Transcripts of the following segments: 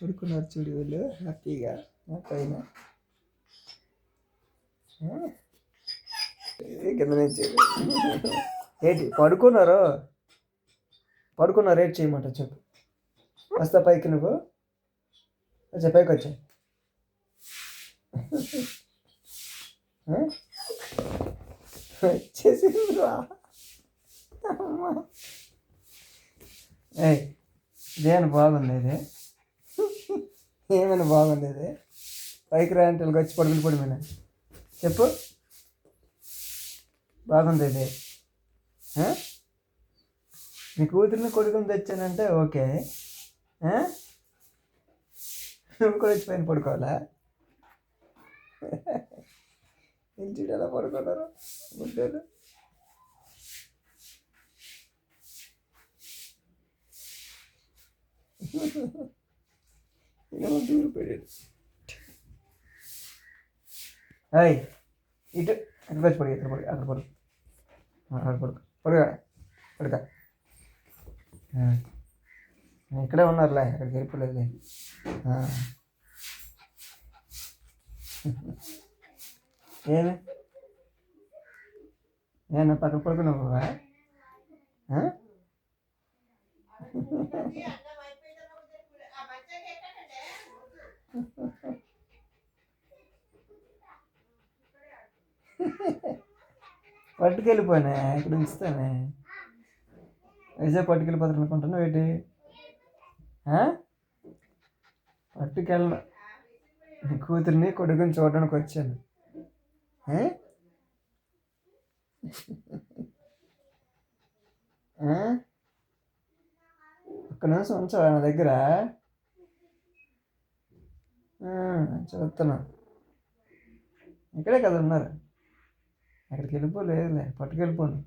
పడుకున్నారు చూడు వీళ్ళు హ్యాపీగా పైన కింద నుంచి ఏంటి పడుకున్నారు రేట్ చేయమంట చెప్పు వస్తా పైకి నువ్వు వచ్చా పైకి వచ్చా వచ్చేసి ఇదేమైనా బాగుంది ఇది ఏమైనా బాగుంది ఇది పైకి రాంటే వచ్చి పడిపోయినా చెప్పు బాగుంది ఇది నీ కూతురిని కొడుకుని తెచ్చానంటే ఓకే నువ్వు కూడా వచ్చి పైన పడుకోవాలా ఇంటి ఎలా పడుకున్నారు గుడ్డలు దూరు పెట్టాడు అయ్ ఇటు అక్కడ వచ్చి పడి అక్కడ పడు పడుక ఇక్కడే ఉన్నారులే అక్కడికి వెళ్ళిపోలేదులే ఏనా పక్కన పడుకున్నావు పట్టుకెళ్ళిపోయినా ఇక్కడ ఉంచుతానే వైజాగ్ పట్టుకెళ్ళిపోతాను అనుకుంటున్నావు ఏంటి పట్టుకెళ్ళను నీ కూతురిని కొడుకుని చూడడానికి వచ్చాను ఒక్క నిమిషం ఉంచావా నా దగ్గర చూస్తున్నా ఇక్కడే కదా ఉన్నారు అక్కడికి వెళ్ళిపోలేదులే పట్టుకెళ్ళిపోను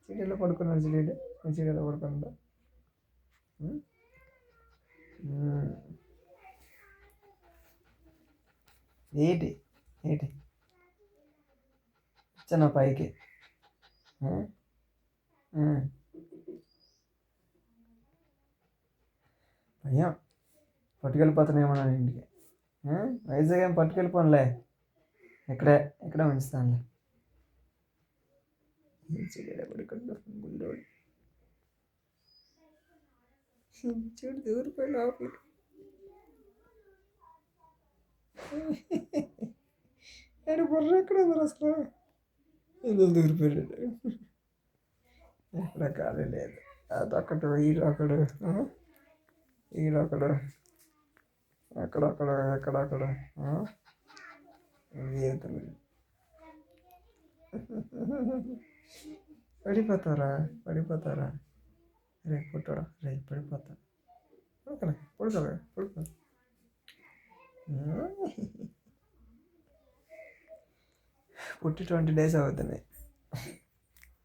చీడీలో పడుకున్నాడు చీడీలో పడుకున్నాడు ఏంటి ఇచ్చాను పైకి భయం పట్టుకెళ్ళిపోతానేమన్నా ఇంటికి వైజాగ్ ఏం పట్టుకెళ్ళిపోనులే ఇక్కడే ఉంచుతానులే గుండోడు చూడు దూరిపోయి లోపలికి ఆయన బుర్ర ఎక్కడ ఉంది అసలు ఎందుకు దూరిపోయాడు ఎక్కడ ఖాళీ లేదు అదొక్కడు ఈడొకడు ఎక్కడక్కడ పడిపోతారా రే పుట్టాడా రే పడిపోతా పడుకో పుట్టి 20 days అవుతున్నాయి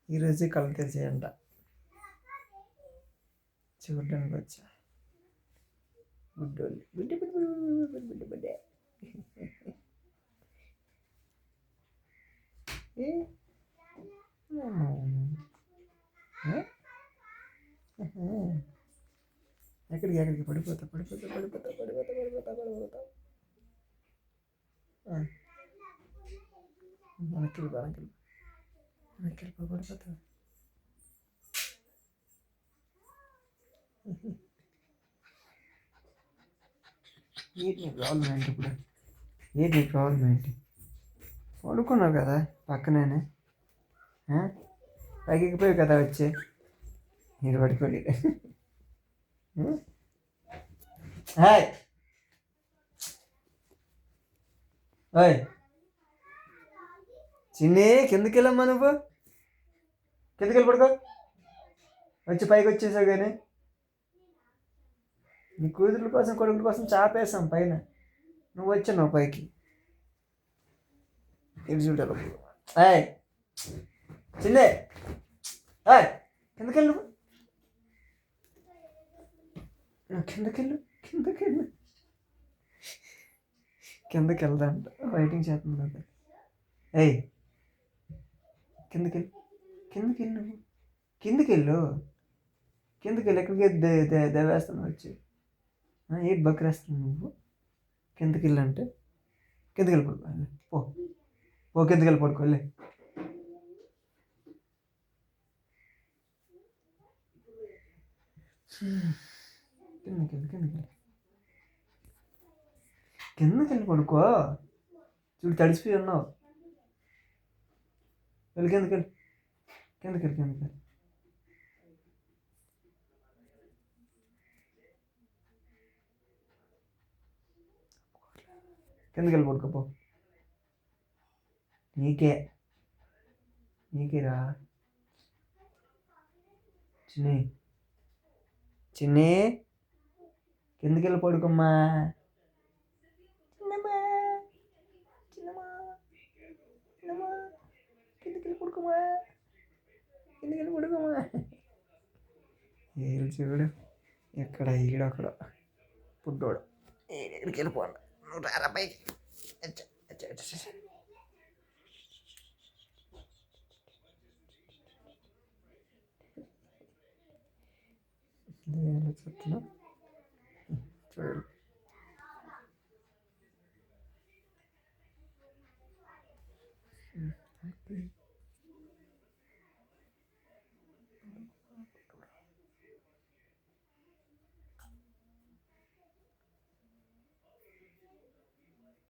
ఈరోజు కళ్ళు తెరిచేయంట చూడడానికి వచ్చా గుడ్డోళ్ళు బిడ్డ ఎక్కడికి పడిపోతా వెనక్కి పడిపోతా ఏంటి నీ ప్రాబ్లం ఏంటి పడుకున్నావు కదా పక్కనే పైకి ఎక్కిపోయావు కదా వచ్చి మీరు పడుకోండి హాయ్ ఓయ్ చిన్ని కిందకి వెళ్ళమ్మా నువ్వు కిందకి వెళ్ళి పడుకో వచ్చి పైకి వచ్చేసావు కానీ నీ కూతురుల కోసం కొడుకుల కోసం చాపేసాం పైన నువ్వు వచ్చావు పైకి ఇది చూడాలి హాయ్ చిన్నే హాయ్ కిందకెళ్ళు కిందకి వెళ్దాంట వెయిటింగ్ చేస్తుంది కదా ఏయ్ కిందకెళ్ళు కిందకి వెళ్ళి ఎక్కడికి దేవేస్తాను వచ్చి ఏంటి బక్కరేస్తున్నావు నువ్వు? కిందకి వెళ్ళంటే కిందకి వెళ్ళి పడుకో వెళ్ళి. పో పో కిందకి వెళ్ళి పడుకో వెళ్ళి. కిందకి వెళ్ళి కిందకి వెళ్ళి కిందకి వెళ్ళి పడుకో. చూడు తడిసిపోయి ఉన్నావు. వెళ్ళి కిందకి వెళ్ళి కిందకి వెళ్ళి కిందకి వెళ్ళి. కిందకి వెళ్ళి పడుకోపో. నీకే నీకేరా చిన్ని చిన్ని కిందకి వెళ్ళి పడుకోమ్మా. చిన్నమ్మా చిన్నమ్మా చిన్నమ్మా కిందకి వెళ్ళి పడుకోమా. కిందకి వెళ్ళి పడుకోమా. ఏళ్ళు చూడు ఎక్కడ ఈడక్కడ పుట్టోడు ఎక్కడికి వెళ్ళిపోండి. నువ్వు రారా పైకి.